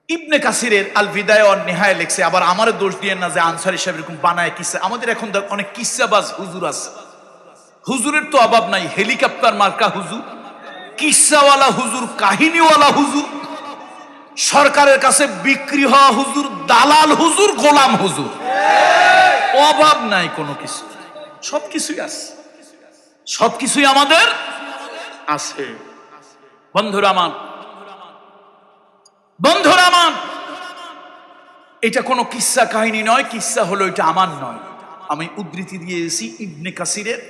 ইবনে কাসিরের আল বিদায়া one নিহায়া লিখছে, আবার আমারে দোষ দিয়েন না যে আনসারী সাহেব এরকম বানায় কিসসা। আমাদের এখন অনেক কিসসাবাজ হুজুর আছে, হুজুরের তো অভাব নাই। হেলিকপ্টার মার্কা হুজুর, কিসসাওয়ালা হুজুর, কাহিনীওয়ালা হুজুর, সরকারের কাছে বিক্রি হওয়া হুজুর, দালাল হুজুর, গোলাম হুজুর, অভাব নাই কোনো কিছু। সবকিছুই আছে, সবকিছুই আমাদের আছে। বন্ধুরা আমার, বন্ধুরা আমার, এটা কোনো কিসসা কাহিনী নয়। কিসসা হলো এটা আমার নয়, আমি উদ্ধৃতি দিয়েছি ইবনে কাসিরের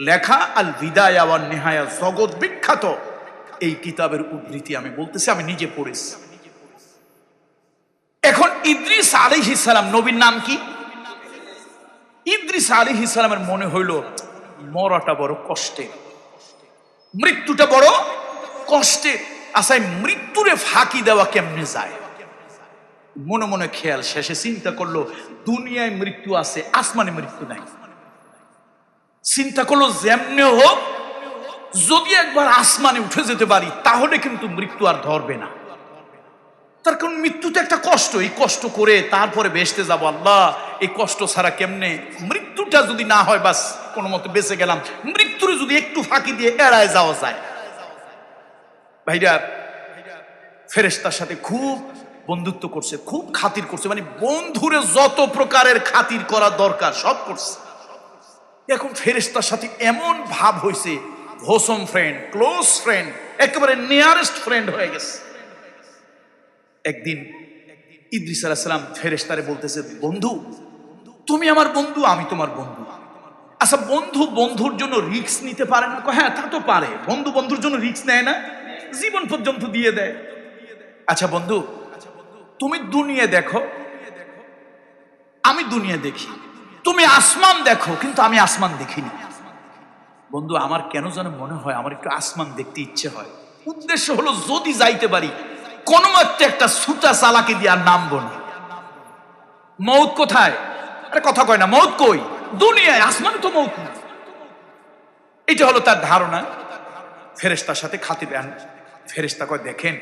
লেখা আল বিদায়া ওয়ান নিহায়া, জগৎ বিখ্যাত এই কিতাবের উদ্ধৃতি আমি বলতেছি, আমি নিজে পড়েছি। এখন ইদ্রিস আলাইহিস সালাম, নবীর নাম কি? ইদ্রিস আলাইহিস সালামের মনে হইল মরাটা বড় কষ্টের, মৃত্যুটা বড় কষ্টের। আচ্ছা, মৃত্যুরে ফাঁকি দেওয়া কেমনে যায়? মনে মনে খেয়াল, শেষে চিন্তা করলো দুনিয়ায় মৃত্যু আছে, আসমানে মৃত্যু নাই। চিন্তা করলো যেমনে হোক যদি একবার আসমানে উঠে যেতে পারি তাহলে কিন্তু মৃত্যু আর ধরবে না। তার কারণ মৃত্যু তো একটা কষ্ট, এই কষ্ট করে তারপরে বেহেশতে যাব। আল্লাহ, এই কষ্ট ছাড়া কেমনে? মৃত্যুটা যদি না হয় বাস কোনো মতে বেঁচে গেলাম, মৃত্যুরে যদি একটু ফাঁকি দিয়ে এড়ায় যাওয়া যায়। ভাইরা, ফেরেশতার সাথে খুব বন্ধুত্ব করছে, খুব খাতির করছে, মানে বন্ধুরে যত প্রকারের খাতির করা দরকার সব করছে। এখন ফেরেশতার সাথে এমন ভাব হয়েছে, হোসম ফ্রেন্ড, ক্লোজ ফ্রেন্ড, একেবারে নিয়ারেস্ট ফ্রেন্ড হয়ে গেছে। একদিন ইদ্রিস আলাইহিস সালাম ফেরেশতারে বলতেছে, বন্ধু তুমি আমার বন্ধু, আমি তোমার বন্ধু। আচ্ছা, বন্ধু বন্ধুর জন্য রিস্ক নিতে পারে না? হ্যাঁ, তা তো পারে। বন্ধু বন্ধুর জন্য রিস্ক নেয় না? জীবন পর্যন্ত দিয়ে দেয়। আচ্ছা বন্ধু, তুমি দুনিয়া দেখো, আমি দুনিয়া দেখি। তুমি আসমান দেখো, কিন্তু আমি আসমান দেখিনি। বন্ধু, আমার কেন যেন মনে হয় আমার একটু আসমান দেখতে ইচ্ছে হয়। উদ্দেশ্য হলো যদি যাইতে পারি কোনো একটা ছুটা চালাকি দিয়ে আর নামবো না। মৌত কোথায়? আরে কথা কয় না, মৌত কই? দুনিয়ায়, আসমানে তো মৌত না। এটা হলো তার ধারণা। ফেরেশতার সাথে খাতির। ফেরেশতা কয়, দেখেন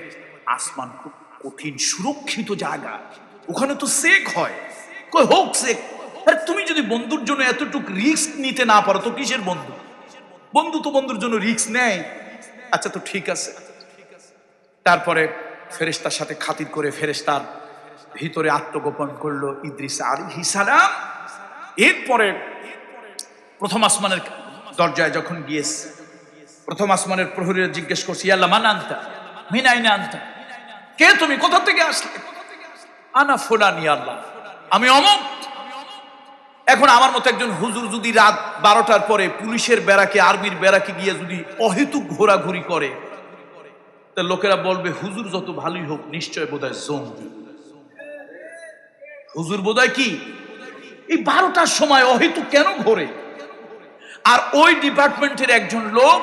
আসমান খুব কঠিন সুরক্ষিত জায়গা, ওখানে তো সেক হয়। কই হোক সেক, আরে তুমি যদি বন্ধুর জন্য এতটুকু রিস্ক নিতে না পারো তো কিসের বন্ধু? বন্ধু তো বন্ধুর জন্য রিস্ক নেয়। আচ্ছা তো ঠিক আছে। তারপরে ফেরেশতার সাথে খাতির করে ফেরেশতার ভিতরে আত্মগোপন করলো ইদ্রিস আলাইহিস সালাম। এরপরে প্রথম আসমানের দরজায় যখন গিয়েছে, প্রথম আসমানের প্রহরীরা জিজ্ঞেস করছে, ইয়া আল্লাহ মান আনতা মিন আইনা আনতা, কে তুমি, কোথা থেকে আসলে? আনা ফুলান ইয়া আল্লাহ, আমি অমুক। এখন আমার মতো একজন হুজুর যদি রাত 12টার পরে পুলিশের ব্যারাকে, আর্মির ব্যারাকে গিয়ে যদি অহেতুক ঘোরাঘুরি করে, তা লোকেরা বলবে হুজুর যত ভালোই হোক নিশ্চয় বোধহয় জঙ্গি। হুজুর বোধহয় কি এই 12টার সময় অহেতুক কেন ঘোরে? আর ওই ডিপার্টমেন্টের একজন লোক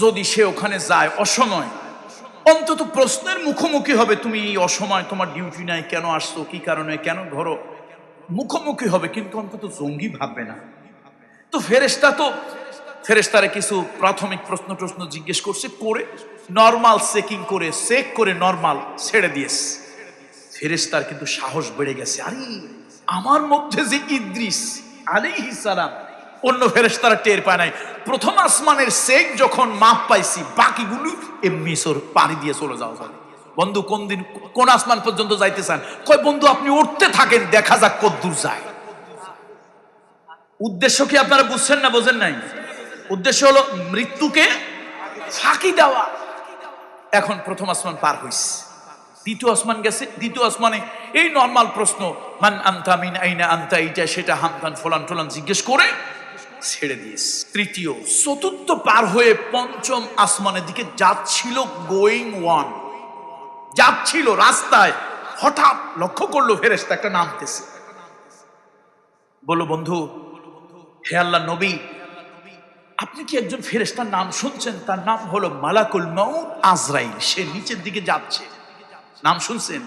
যদি সে ওখানে যায় অসময়, অন্তত প্রশ্নের মুখোমুখি হবে, তুমি এই অসময় তোমার ডিউটি নাই, কেন আসছো, কি কারণে, কেন ঘোরো, মুখোমুখি হবে, কিন্তু অন্তত জঙ্গি ভাববে না। তো ফেরেশতারে কিছু প্রাথমিক প্রশ্ন জিজ্ঞেস করছে, করে নরমাল চেকিং করে, চেক করে নরমাল ছেড়ে দিয়েছে। ফেরেশতার কিন্তু সাহস বেড়ে গেছে, আরে আমার মধ্যে যে ইদ্রিস আলাইহিস সালাম, অন্য ফেরেশতারা টের পায় নাই। প্রথম আসমানের চেক যখন মাপ পাইছি, বাকিগুলো এমনি পানি দিয়ে চলে যাওয়া যাবে। বন্ধু কোন আসমান পর্যন্ত যাইতে চান? কয় বন্ধু আপনি উঠতে থাকেন, দেখা যাক কতদূর যায়। উদ্দেশ্য কি আপনারা বুঝছেন না বোঝেন নাই? উদ্দেশ্য হলো মৃত্যুকে ফাঁকি দেওয়া। এখন প্রথম আসমান পার হইছে, দ্বিতীয় আসমান গেছে। দ্বিতীয় আসমানে এই নরমাল প্রশ্ন, মান আনতা মিন আইনা আনতা, এইটা সেটা হামতান ফলান টলান জিজ্ঞেস করে ছেড়ে দিয়েছে। তৃতীয়, চতুর্থ পার হয়ে পঞ্চম আসমানের দিকে যাচ্ছিল, গোয়িং ওয়ান, যাচ্ছিল রাস্তায়, হঠাৎ লক্ষ্য করলো ফেরেশতা একটা নামতেছে। বলো বন্ধু, হে আল্লাহ নবী, আপনি কি একজন ফেরেশতার নাম শুনছেন? তার নাম হলো মালাকুল মউত আজরাইল, সে নিচের দিকে যাচ্ছে, নাম শুনছেন?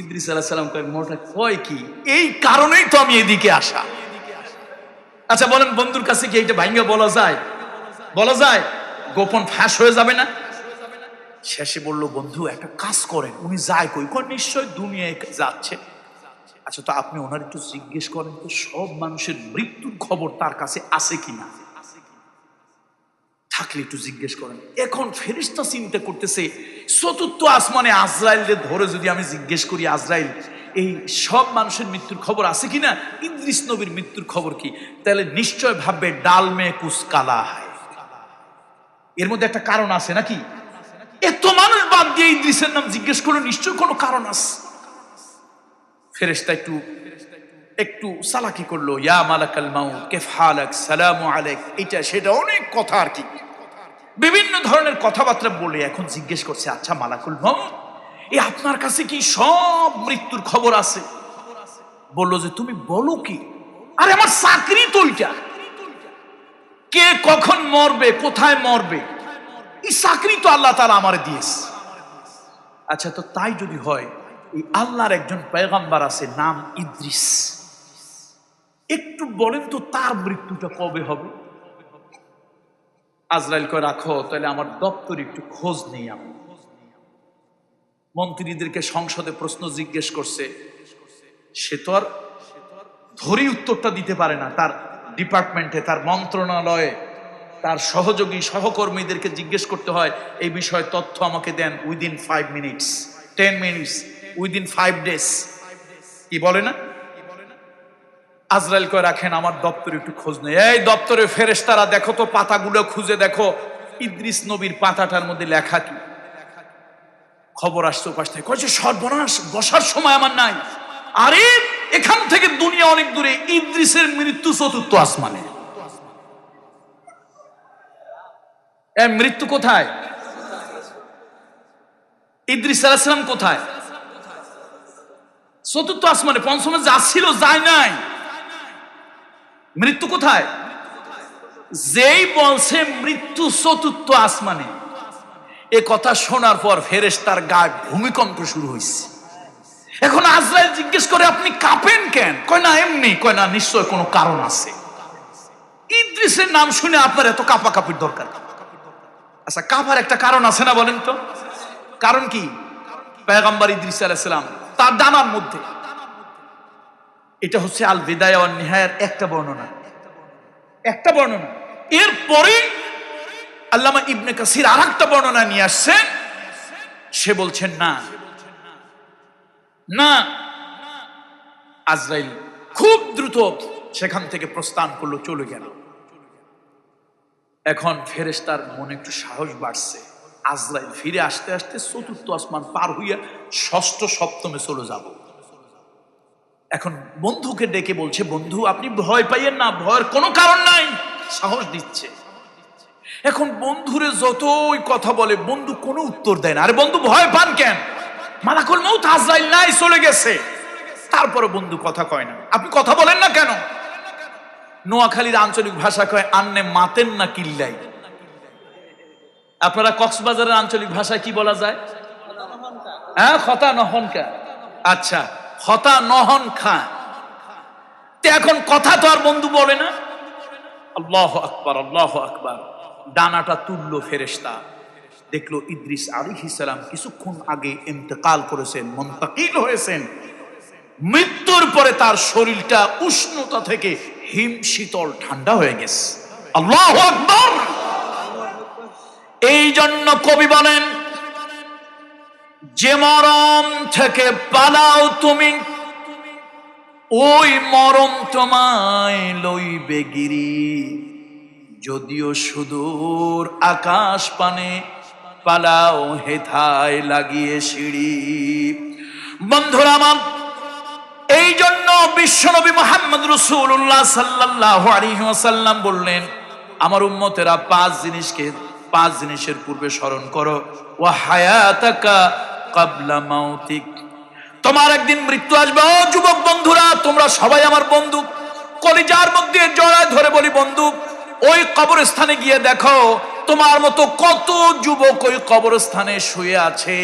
ইদ্রিস আলাইহিস সালাম কয়, মোটা কয় কি, এই কারণেই তো আমি এদিকে আসা। আচ্ছা বলেন, বন্ধুর কাছে কি এইটা ভাঙ্গা বলা যায়? বলা যায়? গোপন ফাঁস হয়ে যাবে না? শেষে বলল, বন্ধু একটা কাজ করেন, উনি যায় কই? নিশ্চয় দুনিয়ায় যাচ্ছে। আচ্ছা, তো আপনি ওনার একটু জিজ্ঞেস করেন তো সব মানুষের মৃত্যুর খবর তার কাছে আছে কিনা, থাকলে একটু জিজ্ঞেস করেন। এখন ফেরেশতা চিন্তা করতেছে, চতুর্থ আসমানে আজরাইলকে ধরে যদি আমি জিজ্ঞেস করি, আজরাইল এই সব মানুষের মৃত্যুর খবর আছে কিনা, ইদ্রিস নবীর মৃত্যুর খবর কি, তাহলে নিশ্চয় ভাববে ডাল মে কুছ কালা হয়, এর মধ্যে একটা কারণ আছে নাকি? এত মানুষ বাদ দিয়ে ইদ্রিসের নাম জিজ্ঞেস করলো, নিশ্চয় কোনো কারণ আছে। ফেরেশতা একটু সালাকি করলো, ইয়া মালাকাল মাউত কাইফ হালাক, সালামু আলাইক, এটা সেটা অনেক কথা আর কি, বিভিন্ন ধরনের কথাবার্তা বলে এখন জিজ্ঞেস করছে, আচ্ছা মালাকুল মাউত, এই আপনার কাছে কি সব মৃত্যুর খবর আছে? বললো যে তুমি বলো কি, আরে আমার চাকরি তো ওইটা, কে কখন মরবে, কোথায় মরবে, এই চাকরি তো আল্লাহ তাআলা আমারে দিয়েছে। আচ্ছা, তো তাই যদি হয়, এই আল্লাহর একজন পয়গম্বর আছে নাম ইদ্রিস, একটু বলেন তো তার মৃত্যুটা কবে হবে? আজরাইল কয়, রাখো, তাহলে আমার দপ্তরে একটু খোঁজ নেই। আমি মন্ত্রীদেরকে সংসদে প্রশ্ন জিজ্ঞেস করছে, সে তো আর ধরি উত্তরটা দিতে পারে না, তার ডিপার্টমেন্টে, তার মন্ত্রণালয়ে তার সহযোগী সহকর্মীদেরকে জিজ্ঞেস করতে হয়, এই বিষয়ে তথ্য আমাকে দেন within 5 minutes, 10 minutes, within 5 days, কি বলে না? আজরাইল কয়, রাখেন, আমার দপ্তরে একটু খোঁজ নেই। এই দপ্তরে ফেরেশতারা, দেখো তো পাতাগুলো খুঁজে দেখো, ইদ্রিস নবীর পাতাটার মধ্যে লেখা কি। খবর আসছে ওপাশ থেকে, কয়েছে সর্বনাশ, বসার সময় আমার নাই। আরে এখান থেকে দুনিয়া অনেক দূরে, ইদ্রিসের মৃত্যু চতুর্থ আসমানে। মৃত্যু কোথায়? ইদ্রিস আলাইহিস সালাম কোথায়? চতুর্থ আসমানে। পঞ্চমে যাচ্ছিল, যায় নাই। মৃত্যু কোথায়? যেই বলছে মৃত্যু চতুর্থ আসমানে, এ কথা শোনার পর ফেরেশতার গায়ে ভূমিকম্প শুরু হয়েছে। এখন আজরাইল জিজ্ঞেস করে, আপনি কাঁপেন কেন? কয় না এমনি। কয় না, নিশ্চয় কোনো কারণ আছে। ইদ্রিসের নাম শুনে আপনার এত কাঁপাকাঁপির দরকার? আচ্ছা, কাঁপার একটা কারণ আছে না, বলেন তো? কারণ কি? পয়গম্বর ইদ্রিস আলাইহিস সালাম, তার ডানার মধ্যে, এটা হচ্ছে আল বিদায়া ওয়ান নিহায়ার একটা বর্ণনা। এরপরে আল্লামা ইবনে কাসির আরেকটা বর্ণনা নিয়ে আসছেন। সে বলছেন না, আজরাইল খুব দ্রুত সেখান থেকে প্রস্থান করলো, চলে গেল। এখন ফেরেশতার মনে একটু সাহস বাড়ছে, আজরাইল ফিরে আসতে আসতে চতুর্থ আসমান পার হইয়া ষষ্ঠ সপ্তমে চলে যাব। এখন বন্ধুকে ডেকে বলছে, বন্ধু আপনি ভয় পাইয়েন না, ভয়ের কোনো কারণ নাই, সাহস দিচ্ছে। এখন বন্ধুরে যতই কথা বলে, বন্ধু কোনো উত্তর দেয় না। আরে বন্ধু ভয় পান কেন? মালাকুল মউত আজরাইল নাই, চলে গেছে। তারপরে বন্ধু কথা কয় না। আপনি কথা বলেন না কেন? নোয়াখালীর আঞ্চলিক ভাষা কয়, আন্নে মাতেন না কিল্লাই। আপনারা কক্সবাজারের আঞ্চলিক ভাষায় কি বলা যায়? হ্যাঁ, খতা নহন কা। আচ্ছা, খতা নহন খা। এখন কথা তো আর বন্ধু বলে না। আল্লাহু আকবার, আল্লাহু আকবার। ডানাটা তুললো ফেরেশতা, দেখলো ইদ্রিস আলাইহিস সালাম কিছুক্ষণ আগে ইন্তেকাল করেছেন, মুনতাকিল হয়েছেন। মৃত্যুর পরে তার শরীরটা উষ্ণতা থেকে হিম শীতল ঠান্ডা হয়ে গেছে। আল্লাহু আকবার। এই জন্য কবি বলেন, যে মরম থেকে পালাও তুমি, ওই মরম তোমায় লইবে গিরি। যদিও সুদূর আকাশ পানে, পালাও হেথায় লাগিয়ে সিঁড়ি। বন্ধুরা আমার, এই জন্য বিশ্বনবী মুহাম্মদ রাসূলুল্লাহ সাল্লাল্লাহু আলাইহি ওয়াসাল্লাম বললেন, আমার উম্মতেরা 5 জিনিসের পূর্বে স্মরণ করো। ওয়া হায়াতাকা ক্বাবলা মাউতিক। তোমার একদিন মৃত্যু আসবে। ও যুবক বন্ধুরা, তোমরা সবাই আমার বন্ধু, কলিজার মধ্যে জড়ায় ধরে বলি, বন্ধু ওই কবরস্থানে গিয়ে দেখো, তোমার মতো কত যুবক ওই কবরস্থানে শুয়ে আছে।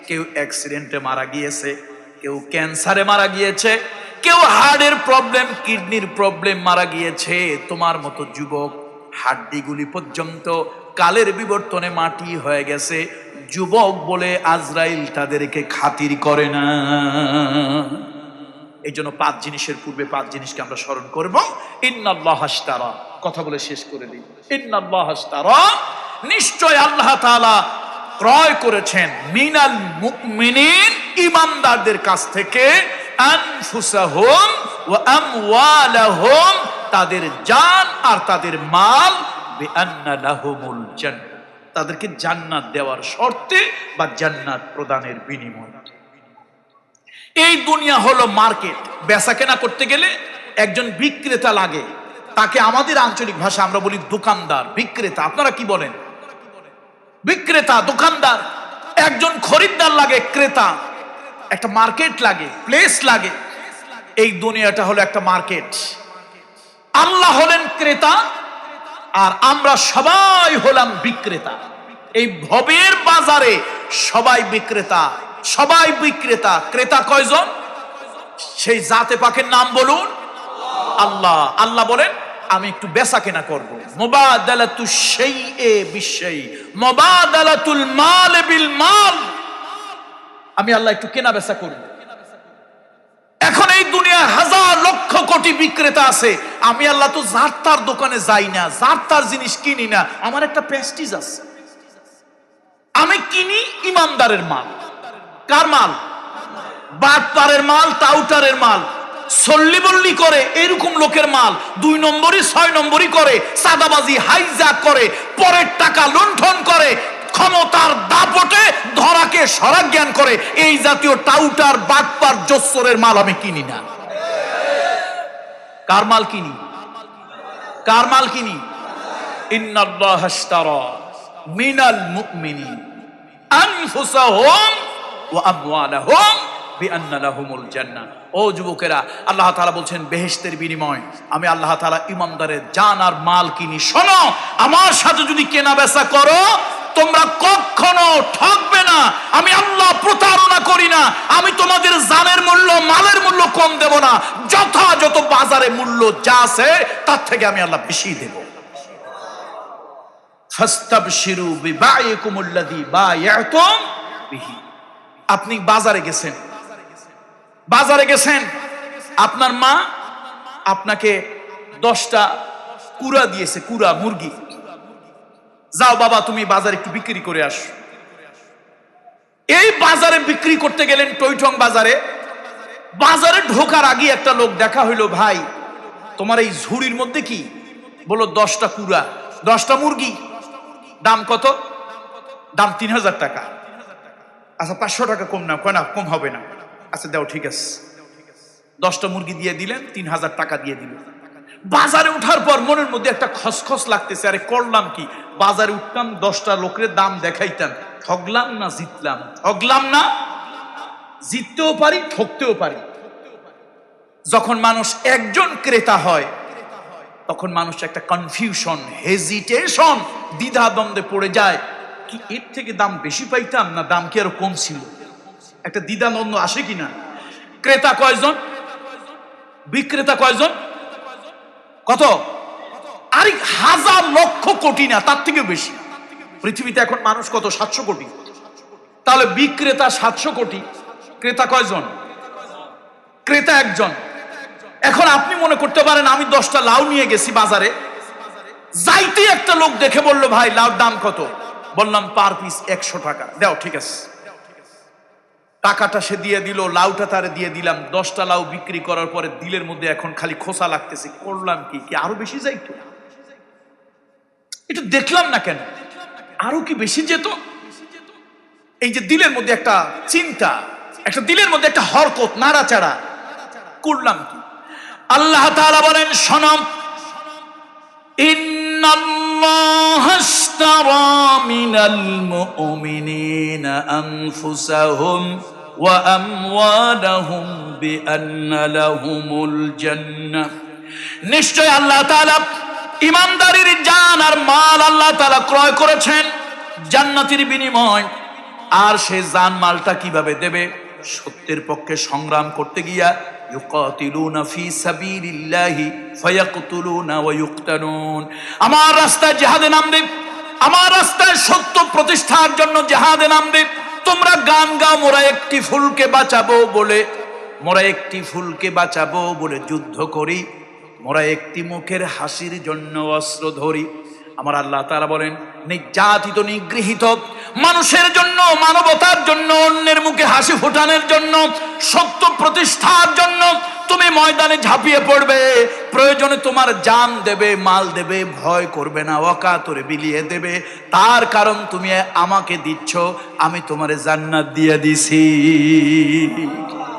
কেউ অ্যাক্সিডেন্টে মারা গিয়েছে, কেউ ক্যান্সারে মারা গিয়েছে, কেউ হার্টের প্রবলেম, কিডনির প্রবলেম মারা গিয়েছে। তোমার মতো যুবক হাড্ডিগুলি পর্যন্ত কালের বিবর্তনে মাটি হয়ে গেছে, যুবক বলে আজরাইল তাদেরকে খাতির করে না। এই জন্য 5 জিনিসের পূর্বে 5 জিনিসকে আমরা স্মরণ করবো। ইন্নাল্লাহ আশতারা, কথা বলে শেষ করে দিই। ইন্নাল্লাহ আশতারা, নিশ্চয় আল্লাহ তাআলা ক্রয় করেছেন মিনাল মুমিনিন, ঈমানদারদের কাছ থেকে, আনফুসাহুম ওয়া আমওয়ালাহুম, তাদের জান আর তাদের মাল, বিআন্না লাহুমুল জান্নাহ, তাদেরকে জান্নাত দেওয়ার শর্তে বা জান্নাত প্রদানের বিনিময়ে। এই দুনিয়া হলো মার্কেট। বেচা কেনা করতে গেলে একজন বিক্রেতা লাগে, তাকে আমাদের আঞ্চলিক ভাষা আমরা বলি দোকানদার, বিক্রেতা। আপনারা কি বলেন? বিক্রেতা, দোকানদার। একজন খরিদ্দার লাগে, ক্রেতা। একটা মার্কেট লাগে, প্লেস লাগে। এই দুনিয়াটা হলো একটা মার্কেট। আল্লাহ হলেন ক্রেতা আর আমরা সবাই হলাম বিক্রেতা। এই ভবের বাজারে সবাই বিক্রেতা, সবাই বিক্রেতা। ক্রেতা কয়জন? সেই জাতে পাকের নাম বলুন, আল্লাহ। আল্লাহ বলেন আমি একটু বেচা কেনা করবো। মুবাদালাতুশ শাইই বিশ-শাই, মুবাদালাতুল মাল বিল মাল। আমি আল্লাহ একটু কেনা বেচা করব। এখন এই দুনিয়ায় হাজার লক্ষ কোটি বিক্রেতা আছে, আমি আল্লাহ তো যার তার দোকানে যাই না, যার তার জিনিস কিনি না। আমার একটা প্রেস্টিজ আছে, আমি কিনি ইমানদারের মাল। কার মাল? বাটপারের মাল, টাউটারের মাল, সল্লি বল্লি করে এরকম লোকের মাল। 2 নম্বরই 6 নম্বরই করে, সাদাবাজি, হাইজ্যাক করে, পরের টাকা লুণ্ঠন করে, ক্ষমতার দাপটে ধরাকে সরাজ্ঞান করে। এই জাতীয় টাউটার, বাটপার, জোচ্চরের মাল আমি কিনি না। কার মাল কিনি? কার মাল কিনি? ইন্নাল্লাহ আশতারা মিনাল মুমিনিন আনফুসাহুম ওয়া আমওয়ালাহুম বিআন্না লাহুমুল জান্নাহ। ও যুবকেরা, আল্লাহ তাআলা বলছেন বেহেশতের বিনিময় আমি আল্লাহ তাআলা ইমানদারের জান আর মাল কিনি। শোনো, আমার সাথে যদি কেনা বেচা করো তোমরা কখনো ঠকবে না। আমি আল্লাহ প্রতারণা করি না। আমি তোমাদের জানের মূল্য, মালের মূল্য কম দেব না। যথাযথ বাজারে মূল্য যা আছে তার থেকে আমি আল্লাহ বেশি দেব। ফাস্তাবশিরু বিবাইকুমুল্লাযী বায়াতুম বিহি। আপনি বাজারে গেছেন, বাজারে গেছেন, আপনার মা আপনাকে 10টা কুড়া দিয়েছে, কুড়া মুরগি। যাও বাবা তুমি বাজারে একটু বিক্রি করে আসো। এই বাজারে বিক্রি করতে গেলেন, টইটং বাজারে। বাজারে ঢোকার আগে একটা লোক দেখা হইলো, ভাই তোমার এই ঝুড়ির মধ্যে কি? বলো 10টা কুড়া, 10টা মুরগি। দাম কত? দাম 3000 টাকা। আচ্ছা 500 টাকা কম না? কয় না, কম হবে না। আচ্ছা দাও, ঠিক আছে। 10টা মুরগি দিয়ে দিলেন, 3000 টাকা দিয়ে দিলেন। বাজারে উঠার পর মনের মধ্যে একটা খসখস লাগতেছে, আরে করলাম কি? বাজারে উঠতাম, 10টা লোকের দাম দেখাইতাম, ঠগলাম না জিতলাম? ঠগলাম না, জিততেও পারি, ঠকতেও পারি। যখন মানুষ একজন ক্রেতা হয় তখন মানুষ একটা কনফিউশন, হেজিটেশন, দ্বিধা দ্বন্দ্বে পড়ে যায়। কি এর থেকে দাম বেশি পাইতাম, না দাম কি আরো কম ছিল? একটা দ্বিধা দ্বন্দ্ব আসে কিনা? ক্রেতা কয়জন? বিক্রেতা কয়জন? কত? আরে হাজার লক্ষ কোটি না, তার থেকে বেশি। পৃথিবীতে এখন মানুষ কত? 700 কোটি। তাহলে বিক্রেতা 700 কোটি, ক্রেতা কয়জন? ক্রেতা একজন। এখন আপনি মনে করতে পারেন আমি 10টা লাউ নিয়ে গেছি বাজারে, যাইতে একটা লোক দেখে বললো, ভাই লাউর দাম কত? বললাম পার পিস 100 টাকা। দাও, ঠিক আছে। টাকাটা সে দিয়ে দিল, লাউটা তারে দিয়ে দিলাম। 10টা লাউ বিক্রি করার পরে দিলের মধ্যে এখন খালি খোসা লাগতেছে। করলাম কি? কি আরো বেশি যাইতো? এটা দেখলাম না কেন? আরো কি বেশি যেত? এই যে দিলের মধ্যে একটা চিন্তা, একটা দিলের মধ্যে একটা হরকত, নাড়াচাড়া, করলাম কি? আল্লাহ তাআলা বলেন, শোনো, ইন্নাল্লাহা আশতারা মিনাল মুমিনিনা আনফুসাহুম ওয়া আমওয়ালাহুম বিআন্না লাহুমুল জান্নাহ। নিশ্চয় আল্লাহ তাআলা ইমানদারের জান আর মাল আল্লাহ তাআলা ক্রয় করেছেন জান্নাতের বিনিময়। আর সে জান মালটা কিভাবে দেবে? সত্যের পক্ষে সংগ্রাম করতে গিয়া, ইউকাতিলুনা ফি সাবিলিল্লাহি ফায়াকতুলুনা ওয়া ইউকতালুন। আমার রাস্তায় জিহাদে নামবে, আমার রাস্তায় সত্য প্রতিষ্ঠার জন্য জিহাদে নামবে। তোমরা গান গাও মোরা একটি ফুলকে বাঁচাবো বলে, মোরা একটি ফুলকে বাঁচাবো বলে যুদ্ধ করি, মোরা একটি মুখের হাসির জন্য অস্ত্র ধরি। আমার আল্লাহ তাআলা বলেন, নির্যাতিত নিগৃহীত মানুষের জন্য, মানবতার জন্য, অন্যের মুখে হাসি ফোটানোর জন্য, সত্য প্রতিষ্ঠার জন্য তুমি ময়দানে ঝাঁপিয়ে পড়বে। প্রয়োজনে তোমার জান দেবে, মাল দেবে, ভয় করবে না, অকাতরে বিলিয়ে দেবে। তার কারণ তুমি আমাকে দিচ্ছ, আমি তোমারে জান্নাত দিয়ে দিছি।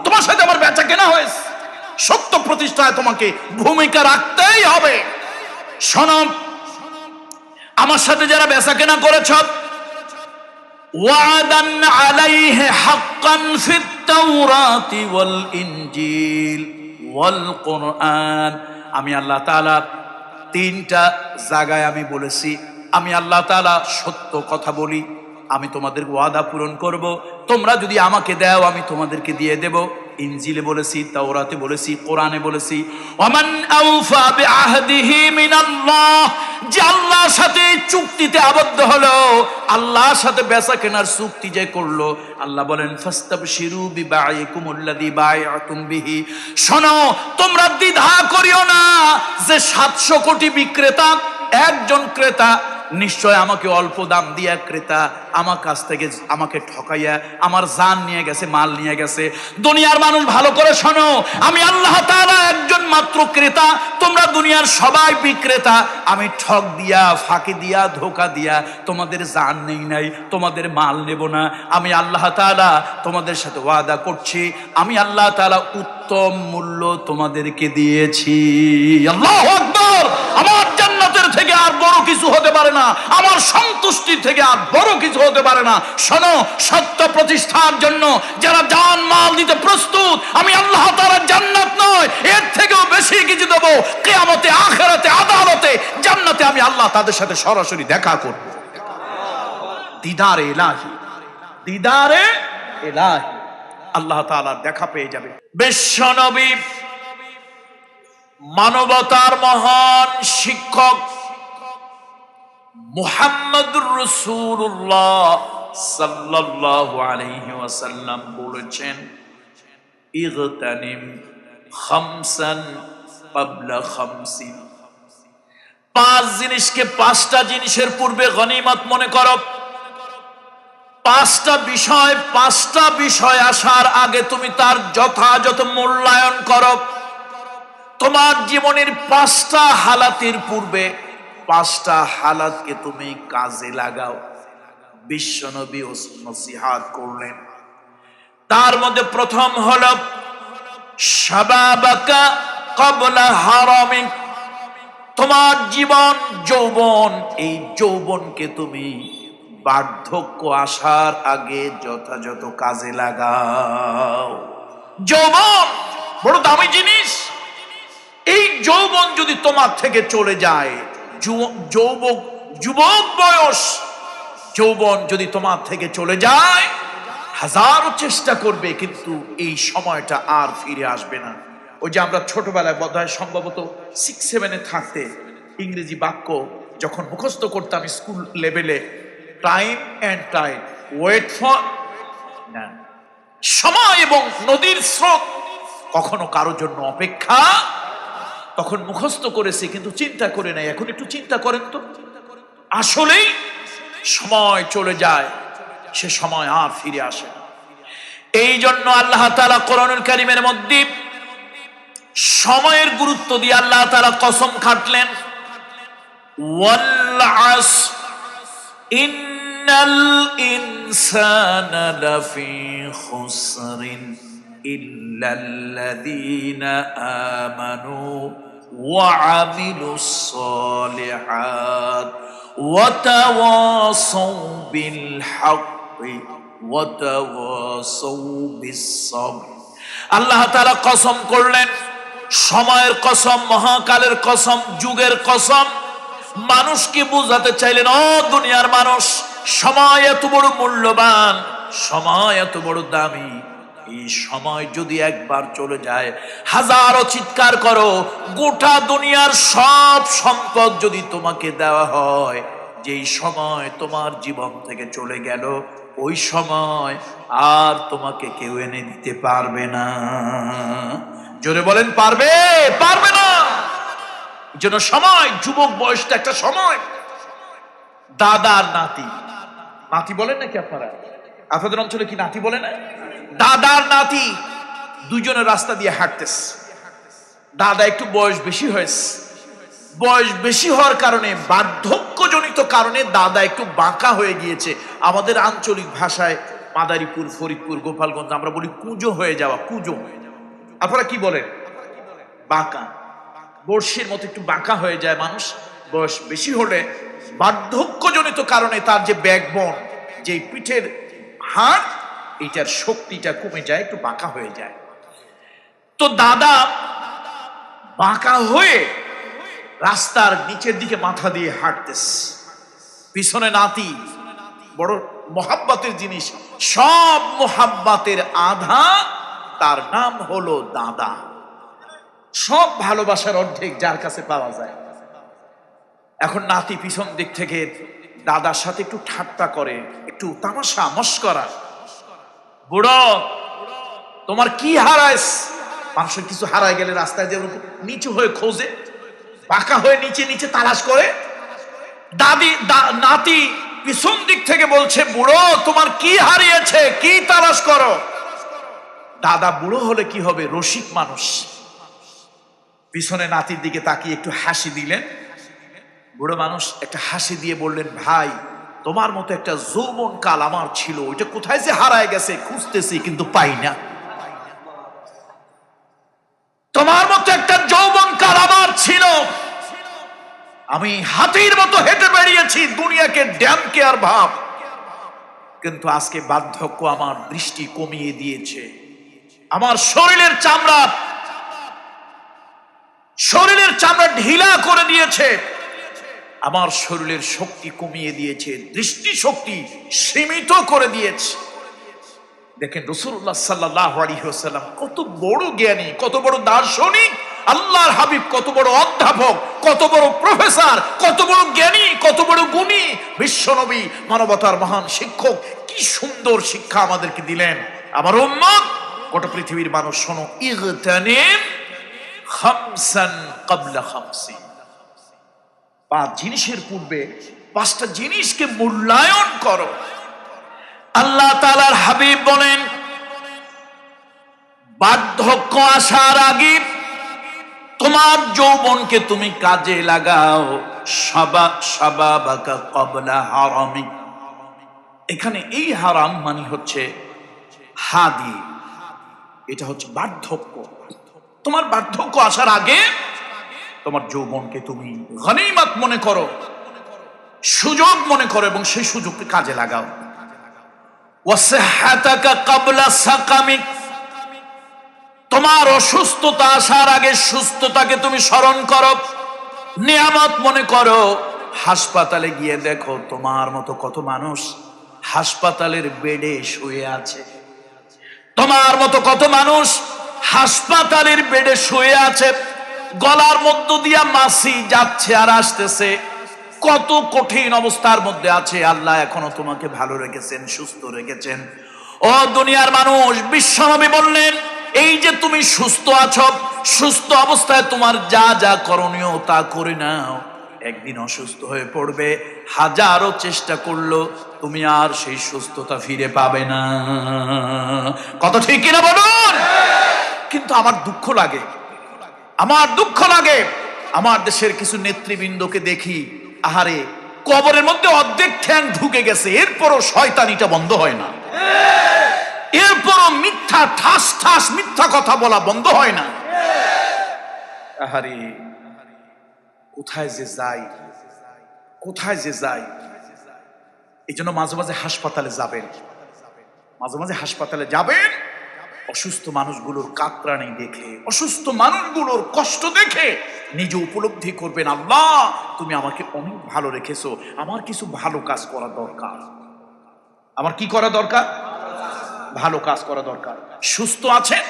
তোমার সাথে আমার বেচা কেনা হয়েছে, সত্য প্রতিষ্ঠায় তোমাকে ভূমিকা রাখতেই হবে। শোনো, আমার সাথে যারা বেচা কেনা করেছ, ওয়াদান আলাইহি হাক্কান ফিত তাওরাতি ওয়াল ইনজিল ওয়াল কুরআন। আমি আল্লাহ তাআলা তিনটা জায়গায় আমি বলেছি, আমি আল্লাহ তাআলা সত্য কথা বলি, আমি তোমাদের ওয়াদা পূরণ করব। তোমরা যদি আমাকে দাও আমি তোমাদেরকে দিয়ে দেব। ইনজিলে বলেছি, তাওরাতে বলেছি, কোরআনে বলেছি। ওয়ামান আওফা বিআহদিহি মিনাল্লাহ, যে আল্লাহর সাথে চুক্তিতে আবদ্ধ হলো, আল্লাহর সাথে বেচা কেনার চুক্তি যে করলো, আল্লাহ বলেন ফাস্তাবশিরু বিবাইকুমুল্লাযী বায়াতুম বিহি। শোনো, তোমরা দ্বিধা করিও না যে 700 কোটি বিক্রেতা, একজন ক্রেতা নিশ্চয় আমাকে অল্প দাম দিয়া ক্রেতা আমার কাছ থেকে আমাকে ঠকাইয়া আমার জান নিয়ে গেছে, মাল নিয়ে গেছে। দুনিয়ার মানুষ ভালো করে শোনো, আমি আল্লাহ তাআলা একজন মাত্র ক্রেতা, তোমরা দুনিয়ার সবাই বিক্রেতা। আমি ঠক দিয়া, ফাঁকি দিয়া, ধোকা দিয়া তোমাদের জান নেই নাই, তোমাদের মাল নেব না। আমি আল্লাহ তাআলা তোমাদের সাথে ওয়াদা করছি, আমি আল্লাহ তাআলা উত্তম মূল্য তোমাদেরকে দিয়েছি। আল্লাহু আকবার। আমার জান্নাতের থেকে আর বড় কিছু হতে পারে না, আমার সন্তুষ্টির থেকে আর বড় কিছু হতে পারে না। শোনো, সত্য প্রতিষ্ঠার জন্য যারা জান মাল দিতে প্রস্তুত, আমি আল্লাহ তাআলা জান্নাত নয় এর থেকেও বেশি কিছু দেব। কিয়ামতে, আখিরাতে, আদালতে, জান্নাতে আমি আল্লাহ তাদের সাথে সরাসরি দেখা করব। দিদারে ইলাহি, দিদারে ইলাহি, আল্লাহ তাআলার দেখা পেয়ে যাবে। বিশ্ব নবী, মানবতার মহান শিক্ষক মুহাম্মদুর রাসূলুল্লাহ সাল্লাল্লাহু আলাইহি ওয়াসাল্লাম বলেছেন, ইগতানিম খামসান ক্বাবলা খামসিন। 5 জিনিসকে 5টা জিনিসের পূর্বে গনিমত মনে করো। 5টা বিষয় আসার আগে তুমি তার যথাযথ মূল্যায়ন করো। তোমার জীবনের 5টা হালাতের পূর্বে 5টা হালাতকে তুমি কাজে লাগাও। বিশ্বনবী নসিহত করলেন। তার মধ্যে প্রথম হলো শাবাবাকা ক্বাবলা হারামিক। তোমার জীবন যৌবন, এই যৌবনকে তুমি বার্ধক্য আসার আগে যথাযথ কাজে লাগাও। যৌবন বড় দামি জিনিস। এই যৌবন যদি তোমার থেকে চলে যায়, যুবক বয়স যৌবন যদি তোমার থেকে চলে যায়, হাজারো চেষ্টা করবে কিন্তু এই সময়টা আর ফিরে আসবে না। ওই যে আমরা ছোটবেলায় বোধহয় সম্ভবত 6-7-এ থাকতে ইংরেজি বাক্য যখন মুখস্থ করতাম স্কুল লেভেলে, time and time, wait for, না, সময় এবং নদীর স্রোত কখনো কারোর জন্য অপেক্ষা, তখন মুখস্থ করেছে কিন্তু চিন্তা করে নাই। এখন একটু চিন্তা করেন তো, আসলেই সময় চলে যায়, সে সময় আর ফিরে আসে না। এই জন্য আল্লাহ তাআলা কোরআনুল কারীমের মধ্যে সময়ের গুরুত্ব দিয়ে আল্লাহ তাআলা কসম খাটলেন, ওয়াল আসর ইন্নাল ইনসানা লাফি খুসরিন ইল্লাল্লাযীনা আমানু ওয়া আমিলুস সালিহাত ওয়া তাওয়াসাউ বিল হাক্কি ওয়া তাওয়াসাউ বিস সাবর। আল্লাহ তাআলা কসম করলেন, সময়ের কসম, মহাকালের কসম, যুগের কসম। মানুষকে বোঝাতে চাইলেন, ও দুনিয়ার মানুষ, সময় এত বড় মূল্যবান, সময় এত বড় দামি। এই সময় যদি একবার চলে যায়, হাজারো চিৎকার করো, গোটা দুনিয়ার সব সম্পদ যদি তোমাকে দেওয়া হয়, যেই সময় তোমার জীবন থেকে চলে গেল ওই সময় আর তোমাকে কেউ এনে দিতে পারবে না। জোরে বলেন, পারবে? পারবে না। এই জন্য সময়, যুবক বয়সটা একটা সময়। দাদার নাতি, নাতি বলেন নাকি আপনারা? আপনাদের অঞ্চলে কি নাতি বলে না? দাদার নাতি দুজনের রাস্তা দিয়ে হাঁটতেছে। দাদা একটু বয়স বেশি হয়েছে, বয়স বেশি হওয়ার কারণে, বার্ধক্যজনিত কারণে দাদা একটু বাঁকা হয়ে গিয়েছে। আমাদের আঞ্চলিক ভাষায় মাদারীপুর, ফরিদপুর, গোপালগঞ্জ আমরা বলি কুঁজো হয়ে যাওয়া। কুঁজো, আপনারা কি বলেন? বাঁকা, বর্ষির মতো একটু বাঁকা হয়ে যায় মানুষ বয়স বেশি হলে। বার্ধক্যজনিত কারণে তার যে ব্যাকবোন, যে পিঠের হাড়, এটার শক্তিটা কমে যায়, একটু বাঁকা হয়ে যায়। তো দাদা বাঁকা হয়ে রাস্তার নিচের দিকে মাথা দিয়ে হাঁটতেছে, পিছনে নাতি। বড় মোহাব্বতের জিনিস, সব মোহাব্বতের আধা তার নাম হলো দাদা। সব ভালোবাসার অর্ধেক যার কাছে পাওয়া যায়। এখন নাতি পিছন দিক থেকে দাদার সাথে একটু ঠাট্টা করে, একটু তামাশা মস্করা। বুড়ো, তোমার কি হারাইস? মানুষের কিছু হারায় গেলে রাস্তায় যে নিচু হয়ে খোঁজে, বাঁকা হয়ে নিচে নিচে তালাশ করে। নাতি পিছন দিক থেকে বলছে, বুড়ো তোমার কি হারিয়েছে, কি তালাশ করো? দাদা বুড়ো হলে কি হবে, রসিক মানুষ, পিছনে নাতির দিকে তাকিয়ে একটু হাসি দিলেন। বুড়ো মানুষ একটা হাসি দিয়ে বললেন, ভাই তোমার মতো একটা যৌবন কাল আমার ছিল, ওইটা কোথায় যে হারায় গেছে, খুঁজতেছি কিন্তু পাই না। তোমার মতো একটা যৌবন কাল আমার ছিল, আমি হাতির মতো হেঁটে বেরিয়েছি দুনিয়াকে ড্যামকে আর ভাব, কিন্তু আজকে বার্ধক্য আমার দৃষ্টি কমিয়ে দিয়েছে। আমার শরীরের চামড়া ঢিলা করে দিয়েছে, আমার শরীরের শক্তি কমিয়ে দিয়েছে, দৃষ্টি শক্তি সীমিত করে দিয়েছে। দেখেন রাসূলুল্লাহ সাল্লাল্লাহু আলাইহি ওয়াসাল্লাম কত বড় জ্ঞানী, কত বড় দার্শনিক, আল্লাহর হাবিব কত বড় অধ্যাপক, কত বড় প্রফেসর, কত বড় জ্ঞানী, কত বড় গুণী বিশ্বনবী, মানবতার মহান শিক্ষক। কি সুন্দর শিক্ষা আমাদেরকে দিলেন। আমার উম্মত, গোটা পৃথিবীর মানুষ শোনো, ইগতানিম খামসান ক্বাবলা খামসিন। 5 জিনিসের পূর্বে 5টা জিনিসকে মূল্যায়ন করো। আল্লাহ তাআলার হাবিব বলেন, বার্ধক্য আসার আগে তোমার যৌবনকে তুমি কাজে লাগাও। শাবাবাকা ক্বাবলা হারামিক। এখানে এই হারাম মানে হচ্ছে হাদি, এটা হচ্ছে বার্ধক্য। তোমার বার্ধক্য আসার আগে তোমার যৌবনকে তুমি গনিমত মনে করো, সুযোগ মনে করো, এবং সেই সুযোগকে কাজে লাগাও। ওয়াসিহ্হাতাকা ক্বাবলা সাকামিক। তোমার অসুস্থতা আসার আগে সুস্থতাকে তুমি স্মরণ করো, নিয়ামত মনে করো। হাসপাতালে গিয়ে দেখো তোমার মতো কত মানুষ হাসপাতালের বেডে শুয়ে আছে, তোমার মতো কত মানুষ হাসপাতালের বেডে শুয়ে আছে, গলার মধ্য দিয়া মাছি যাচ্ছে আর আসতেছে, কত কঠিন অবস্থার মধ্যে আছে। আল্লাহ এখনো তোমাকে ভালো রেখেছেন, সুস্থ রেখেছেন। ও দুনিয়ার মানুষ, বিশ্বনবী বললেন, এই যে তুমি সুস্থ আছো, সুস্থ অবস্থায় তোমার যা যা করণীয় তা করে নাও। একদিন অসুস্থ হয়ে পড়বে, হাজারো চেষ্টা করলো তুমি আর সেই সুস্থতা ফিরে পাবে না। কত ঠিক কিনা বলুন? কিন্তু আমার দুঃখ লাগে, আমার দেশের কিছু নেতৃবৃন্দকে দেখি, আহারে কবরের মধ্যে অর্ধেক ঠ্যাং ঢুকে গেছে, এরপরও শয়তানিটা বন্ধ হয় না, এরপরও মিথ্যা ঠাস মিথ্যা কথা বলা বন্ধ হয় না। আহারে কোথায় যে যাই। এই জন্য মাঝে মাঝে হাসপাতালে যাবেন, অসুস্থ মানুষগুলোর কাতরানি দেখে, অসুস্থ মানুষগুলোর কষ্ট দেখে নিজে উপলব্ধি করবেন, আল্লাহ তুমি আমাকে অনেক ভালো রেখেছো, আমার কিছু ভালো কাজ করা দরকার। আমার কি করা দরকার? ভালো কাজ করা দরকার। সুস্থ আছেন,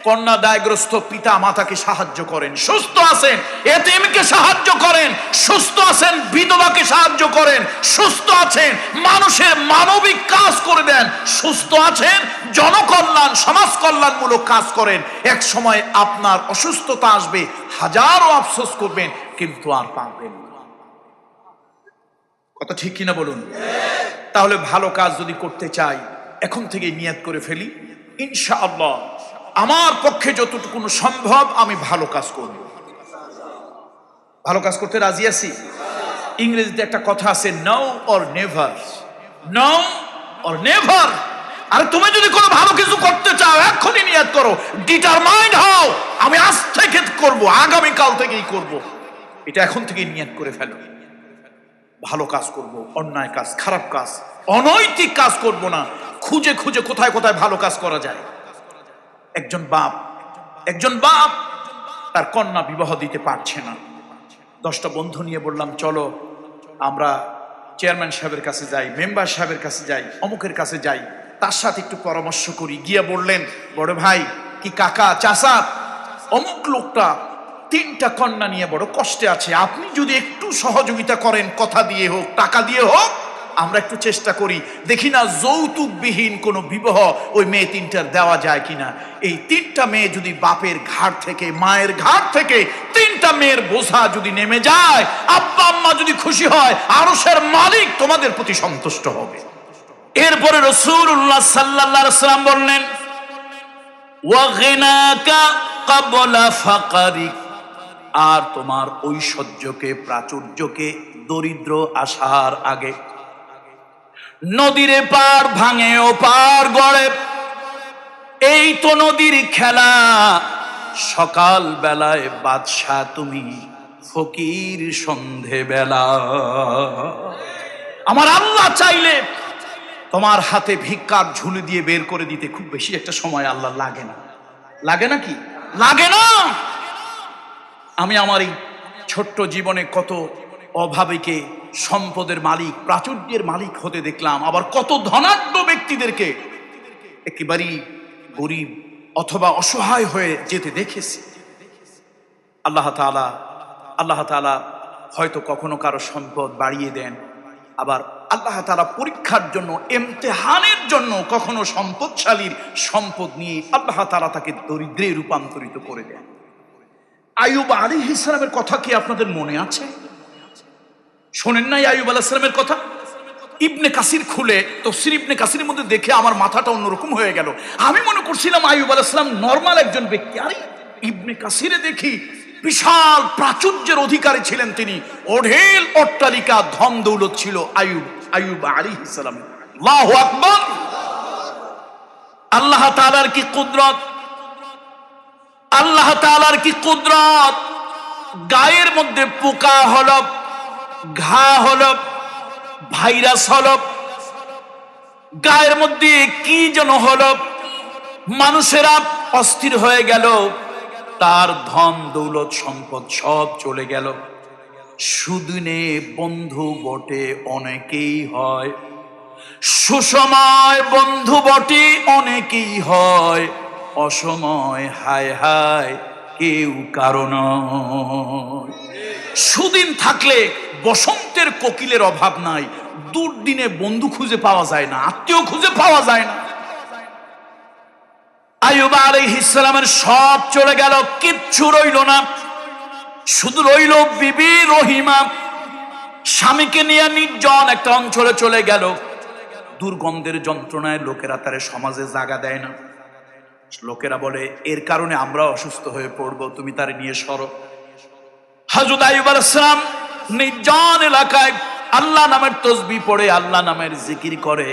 কন্যা দায়গ্রস্ত পিতা মাতাকে সাহায্য করেন, সুস্থ আছেন এতিমকে সাহায্য করেন, সুস্থ আছেন বিধবাকে সাহায্য করেন, সুস্থ আছেন মানুষের মানবিক কাজ করে দেন, সুস্থ আছেন জনকল্যাণ সমাজ কল্যাণমূলক কাজ করেন। এক সময় আপনার অসুস্থতা আসবে, হাজারো আফসোস করবেন, কিন্তু আর পারবেন না। কথা ঠিক কিনা বলুন? তাহলে ভালো কাজ যদি করতে চাই এখন থেকে নিয়ত করে ফেলি, ইনশাআল্লাহ আমার পক্ষে যতটুকু সম্ভব আমি ভালো কাজ করব। ভালো কাজ করতে রাজি আছি। ইংরেজিতে একটা কথা আছে, now or never, now or never. আর তুমি যদি কোনো ভালো কিছু করতে চাও এখনই নিয়ত করো, ডিটারমাইন্ড হও, আমি আজ থেকে করব, আগামী কাল থেকেই করব। এটা এখন থেকেই নিয়ত করে ফেলো। ভালো কাজ করব, অন্যায় কাজ, খারাপ কাজ, অনৈতিক কাজ করব না। খুঁজে খুঁজে কোথায় কোথায় ভালো কাজ করা যায়। একজন বাপ তার কন্যা বিবাহ দিতে পারছে না। 10টা বন্ধু নিয়ে বললাম চলো আমরা চেয়ারম্যান সাহেবের কাছে যাই, মেম্বার সাহেবের কাছে যাই, অমুকের কাছে যাই, তার সাথে একটু পরামর্শ করি। গিয়ে বললেন, বড় ভাই কি কাকা চাচা, অমুক লোকটা 3টা কন্যা নিয়ে বড় কষ্টে আছে, আপনি যদি একটু সহযোগিতা করেন, কথা দিয়ে হোক টাকা দিয়ে হোক, আমরা একটু চেষ্টা করি, দেখি না যৌতুকবিহীন কোনো বিবাহ ওই মেয়ে 3টার দেওয়া যায় কিনা। এই 3টা মেয়ে যদি বাপের ঘাট থেকে, মায়ের ঘাট থেকে 3টা মেয়ের বোঝা যদি নেমে যায়, আব্বা আম্মা যদি খুশি হয়, আরশের মালিক তোমাদের প্রতি সন্তুষ্ট হবে। এরপরে রাসূলুল্লাহ সাল্লাল্লাহু আলাইহি ওয়াসাল্লাম বললেন, ওয়া গিনাকা ক্বাবলা ফাকারিক, আর তোমার ঐশ্বর্যকে প্রাচুর্যকে দরিদ্র আসার আগে। নদীর পার ভাঙে ও পার গড়ে, এই তো নদীর খেলা। সকাল বেলায় বাদশাহ তুমি, ফকির সন্ধে বেলা। আমার আল্লাহ চাইলে তোমার হাতে ভিক্ষার ঝুলি দিয়ে বের করে দিতে খুব বেশি একটা সময় আল্লাহ লাগে না। লাগে না কি? লাগে না। আমি আমার এই ছোট্ট জীবনে কত অভাবীকে সম্পদের মালিক, প্রাচুর্যের মালিক হতে দেখলাম, আবার কত ধনাঢ্য ব্যক্তিদেরকে একেবারেই গরিব অথবা অসহায় হয়ে যেতে দেখেছি। আল্লাহ তাআলা হয়তো কখনো কারো সম্পদ বাড়িয়ে দেন, আবার আল্লাহ তাআলা পরীক্ষার জন্য, ইমতিহানের জন্য কখনো সম্পদশালীর সম্পদ নিয়ে আল্লাহ তাআলা তাকে দরিদ্রে রূপান্তরিত করে দেন। আইয়ুব আলাইহিস সালামের কথা কি আপনাদের মনে আছে? শোনেন নাই আইয়ুব আলাইহিস সালামের কথা? ইবনে কাসির খুলে তাফসীর ইবনে কাসিরের মধ্যে দেখে আমার মাথাটা অন্যরকম হয়ে গেল। আমি মনে করছিলাম আইয়ুব আলাইহিস সালাম নরমাল একজন ব্যক্তি, আরে ইবনে কাসিরে দেখি বিশাল প্রাচুর্যের অধিকারী ছিলেন তিনি, অঢেল অট্টালিকা ধন দৌলত ছিল আইয়ুব আলাইহিস সালাম। আল্লাহু আকবার! আল্লাহ তাআলার কি কুদরত, আল্লাহ তাআলার কি কুদরত! গায়ের মধ্যে পোকা হলো, ঘা হলো, ভাইরাস হলো, গায়ের মধ্যে কি যেন হলো, মানুষেরা অস্থির হয়ে গেল, তার ধন দৌলত সম্পদ সব চলে গেল। সুদিনে বন্ধু বটে অনেকেই হয়, সুসময় বন্ধু বটে অনেকেই হয়, অসময় হায় হায় কেউ কারণ। সুদিন থাকলে বসন্তের কোকিলের অভাব নাই, দুর্দিনে বন্ধু খুঁজে পাওয়া যায় না, আত্মীয় খুঁজে পাওয়া যায় না। আইয়ুব আলাইহিস সালামের সব চলে গেল, কিচ্ছু রইল না, শুধু রইল বিবি রহিমা। স্বামীকে নিয়ে নির্জন একটা অঞ্চলে চলে গেল। দুর্গন্ধের যন্ত্রণায় লোকেরা তারে সমাজে জায়গা দেয় না। লোকেরা বলে এর কারণে আমরা অসুস্থ হয়ে পড়বো, তুমি তারে নিয়ে সরো। হযরত আইয়ুব আলাইহিস সালাম নির্জন এলাকায় আল্লাহ নামের তাসবিহ পড়ে, আল্লাহ নামের জিকির করে।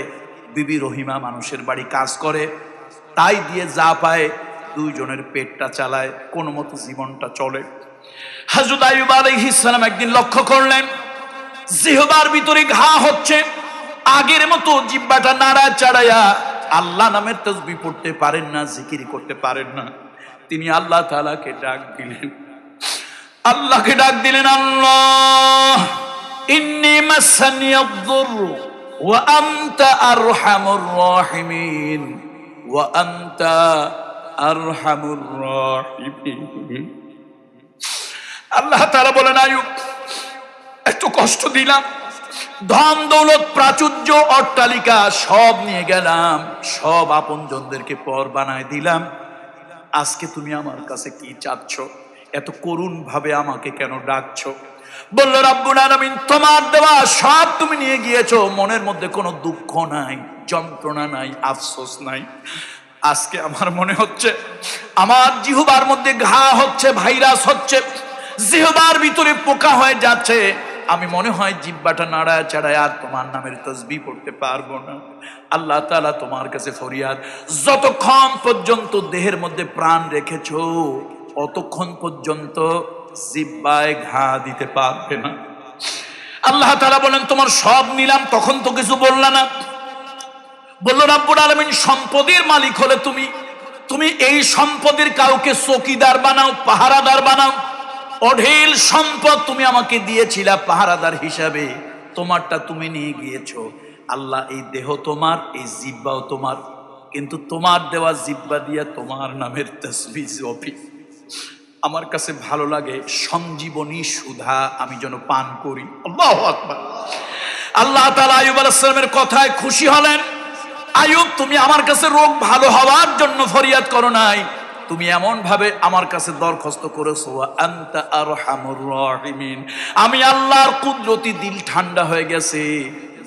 বিবি রহিমা মানুষের বাড়ি কাজ করে, তাই দিয়ে যা পায় দুইজনের পেটটা চালায়, কোনো মতো জীবনটা চলে। হযরত আইয়ুব আলাইহিস সালাম একদিন লক্ষ্য করলেন জিহ্বার ভিতরে ঘা হচ্ছে, আগের মতো জিহ্বাটা নাড়া চাড়ায়া আল্লাহ নামের তাসবিহ পড়তে পারেন না, জিকির করতে পারেন না। তিনি আল্লাহ তাআলাকে ডাক দিলেন, আল্লাহকে ডাক দিলেন, আল্লাহ ইন্নী মাসানিয়াদ-দুররু ওয়া আনতা আরহামুর রাহিমিন ওয়া আনতা আরহামুর রাহিমিন। আল্লাহ তাআলা বলেন, আইয়ুব এত কষ্ট দিলাম, ধন দৌলত প্রাচুর্য অট্টালিকা সব নিয়ে গেলাম, সব আপনজনদেরকে পর বানায় দিলাম, আজকে তুমি আমার কাছে কি চাচ্ছ? এত করুণ ভাবে আমাকে কেন ডাকছো? বলল, রাব্বুল আলামিন তোমার দেওয়া সব তুমি নিয়ে গিয়েছো, মনের মধ্যে কোনো দুঃখ নাই, যন্ত্রণা নাই, আফসোস নাই। আজকে আমার মনে হচ্ছে আমার জিহ্বার মধ্যে ঘা হচ্ছে, ভাইরাস হচ্ছে, জিহ্বার ভিতরে পোকা হয়ে যাচ্ছে, আমি মনে হয় জিহ্বাটা নাড়ায় চাড়ায় আর তোমার নামের তাসবিহ পড়তে পারবো না। আল্লাহ তাআলা তোমার কাছে ফরিয়াদ, যতক্ষণ পর্যন্ত দেহের মধ্যে প্রাণ রেখেছো অতক্ষণ পর্যন্ত জিহ্বায় ঘা দিতে পারবে না। আল্লাহ তাআলা বলেন, তোমার সব নিলাম, তখন তো কিছু বললা না। বলল, রাব্বুল আলামিন সম্পদের মালিক হলে তুমি এই সম্পদের কাউকে চৌকিদার বানাও, পাহারাদার বানাও। অঢেল সম্পদ তুমি আমাকে দিয়েছিলা পাহারাদার হিসাবে, তোমারটা তুমি নিয়ে গিয়েছো। আল্লাহ এই দেহ তোমার, এই জিহ্বাও তোমার, কিন্তু তোমার দেওয়া জিহ্বা দিয়া তোমার নামের তাসবিহ জপি। আমার কাছে ভালো লাগে সঞ্জীবনী সুধা আমি যেন পান করি। আল্লাহু আকবার। আল্লাহ তাআলা আইয়ুব আলাইহিস সালামের কথায় খুশি হলেন। আইয়ুব, তুমি আমার কাছে রোগ ভালো হওয়ার জন্য ফরিয়াদ করো নাই, তুমি এমন ভাবে আমার কাছে দরখাস্ত করেছো, আনতা আরহামুর রাহিমিন, আমি আল্লাহর কুদরতি দিল ঠান্ডা হয়ে গেছে,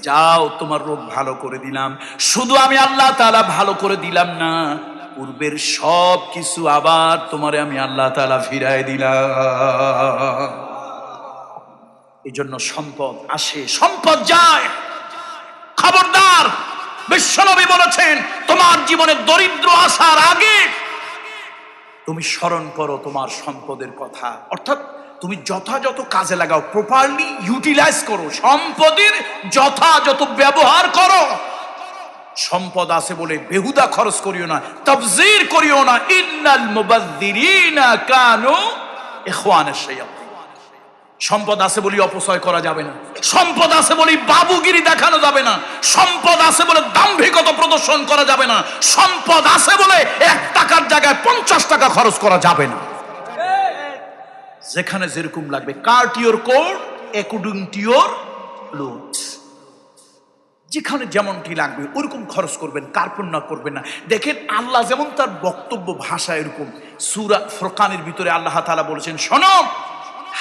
যাও তোমার রোগ ভালো করে দিলাম। শুধু আমি আল্লাহ তাআলা ভালো করে দিলাম না, পূর্বের সব কিছু আবার তোমারে আমি আল্লাহ তাআলা ফিরায় দিলাম। এই জন্য সম্পদ আসে, সম্পদ যায়, খবরদার। বিশ্বনবী বলেছেন, তোমার জীবনে দরিদ্র আসার আগে তুমি স্মরণ করো তোমার সম্পদের কথা, অর্থাৎ তুমি যথাযথ কাজে লাগাও, প্রপারলি ইউটিলাইজ করো, সম্পদের যথাযথ ব্যবহার করো। সম্পদ আছে বলে বেহুদা খরচ করিও না, তাবযীর করিও না। ইন্নাল মুবাযযিরিনা কানু ইখওয়ানাশ শায়াতিন। সম্পদ আছে বলে অপচয় করা যাবে না, সম্পদ আছে বলে বাবুগিরি দেখানো যাবে না, সম্পদ আছে বলে দাম্ভিকতা প্রদর্শন করা যাবে না, সম্পদ আছে বলে 1 টাকার জায়গায় 50 টাকা খরচ করা যাবে না। যেখানে যেরকম লাগবে, cut your code according to your লুট, যেখানে যেমনটি লাগবে ওরকম খরচ করবেন, কার্পণ্য করবেন না। দেখেন আল্লাহ যেমন তার বক্তব্য ভাষা এরকম, সূরা ফুরকানের ভিতরে আল্লাহ তাআলা বলেছেন, শোনো,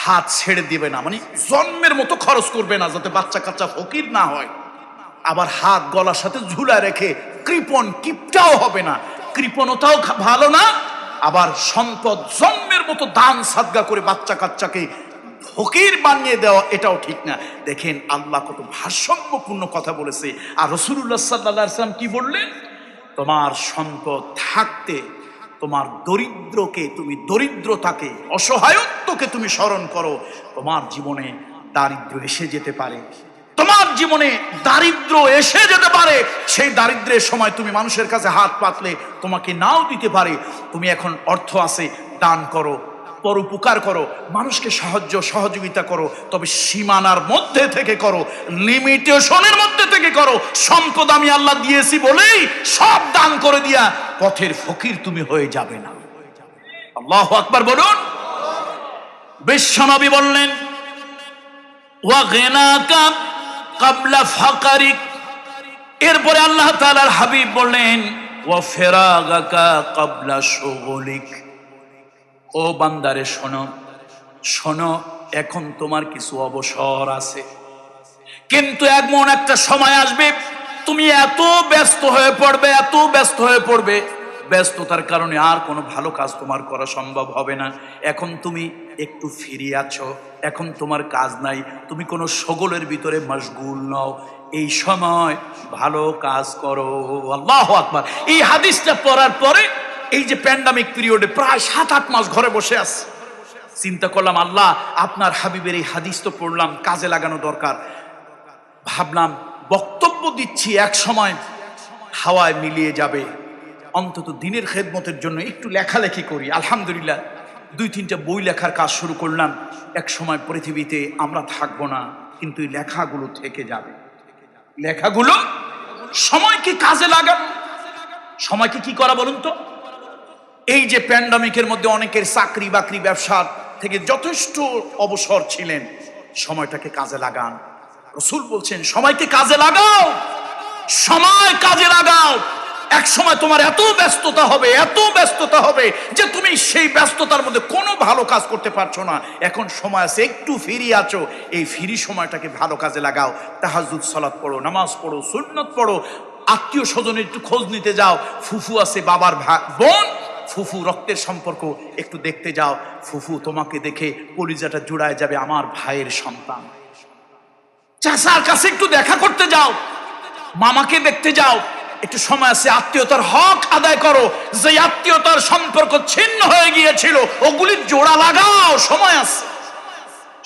হাত ছেড়ে দিবে না, মানে জন্মের মতো খরচ করবে না, যাতে বাচ্চা কাচ্চা ফকির না হয়। আবার হাত গলার সাথে ঝুলা রেখে কৃপণ কিপটাও হবে না, কৃপণতাও ভালো না। আবার সম্পদ জন্মের মতো দান সাদগা করে বাচ্চা কাচ্চাকে ফকির বানিয়ে দেওয়া, এটাও ঠিক না। দেখেন আল্লাহ কত ভারসাম্যপূর্ণ কথা বলেছে। আর রাসূলুল্লাহ সাল্লাল্লাহু আলাইহি ওয়াসাল্লাম কি বললেন? তোমার সম্পদ থাকতে তোমার দরিদ্রকে, তুমি দরিদ্রতাকে, অসহায়ত্বকে তুমি স্মরণ করো, তোমার জীবনে দারিদ্র এসে যেতে পারে, তোমার জীবনে দারিদ্র এসে যেতে পারে। সেই দারিদ্রের সময় তুমি মানুষের কাছে হাত পাতলে তোমাকে নাও দিতে পারে। তুমি এখন অর্থ আছে, দান করো, পরোপকার করো, মানুষকে সহযোগিতা করো, তবে সীমানার মধ্যে থেকে করো, লিমিটেশনের মধ্যে থেকে করো। সম্পদ আমি আল্লাহ দিয়েছি বলেই সব দান করে দিয়া পথের ফকির তুমি হয়ে যাবে না। আল্লাহু আকবার বলুন। বিশ্বনবী বললেন, ওয়া গিনাকা ক্বাবলা ফাকারিক। এরপরে আল্লাহ তাআলার হাবিব বললেন, ওয়া ফিরাগাকা ক্বাবলা শুগুলিক। ও বান্দারে শোনো, শোনো, এখন তোমার কিছু অবসর আছে, কিন্তু এমন একটা সময় আসবে তুমি এত ব্যস্ত হয়ে পড়বে, এত ব্যস্ত হয়ে পড়বে, ব্যস্ততার কারণে আর কোনো ভালো কাজ তোমার করা সম্ভব হবে না। এখন তুমি একটু ফিরে আছো, এখন তোমার কাজ নাই, তুমি কোনো শগলের ভিতরে মশগুল নও, এই সময় ভালো কাজ করো। আল্লাহু আকবার। এই হাদিসটা পড়ার পরে এই যে প্যান্ডামিক পিরিয়ডে প্রায় 7-8 মাস ঘরে বসে আছে, চিন্তা করলাম, আল্লাহ আপনার হাবিবের এই হাদিস তো পড়লাম, কাজে লাগানো দরকার। ভাবলাম বক্তব্য দিচ্ছি, এক সময় হাওয়ায় মিলিয়ে যাবে, অন্তত দিনের খেদমতের জন্য একটু লেখালেখি করি। আলহামদুলিল্লাহ 2-3টা বই লেখার কাজ শুরু করলাম। এক সময় পৃথিবীতে আমরা থাকবো না, কিন্তু এই লেখাগুলো থেকে যাবে। লেখাগুলো সময়কে কাজে লাগান, সময়কে কি করা বলুন তো? এই যে প্যান্ডামিকের মধ্যে অনেকের চাকরি বাকরি ব্যবসা থেকে যথেষ্ট অবসর ছিলেন, সময়টাকে কাজে লাগান। রাসূল বলছেন সময়কে কাজে লাগাও, সময় কাজে লাগাও। এক সময় তোমার এত ব্যস্ততা হবে যে তুমি সেই ব্যস্ততার মধ্যে কোনো ভালো কাজ করতে পারছো না। এখন সময় আছে, একটু ফ্রি আছো, এই ফ্রি সময়টাকে ভালো কাজে লাগাও। তাহাজ্জুদ সালাত পড়ো, নামাজ পড়ো, সুন্নত পড়ো, আত্মীয় স্বজনের একটু খোঁজ নিতে যাও। ফুফু আছে, বাবার বোন, ফুফু রক্তের সম্পর্ক, একটু দেখতে যাও। ফুফু তোমাকে দেখে কলিজাটা জুড়ায় যাবে, আমার ভাইয়ের সন্তান। চাচার কাছে একটু দেখা করতে যাও, মামাকে দেখতে যাও। একটু সময় আছে, আত্মীয়তার হক আদায় করো। যে আত্মীয়তার সম্পর্ক ছিন্ন হয়ে গিয়েছিল ওগুলির জোড়া লাগাও, সময় আছে,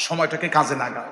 সময়টাকে কাজে লাগাও।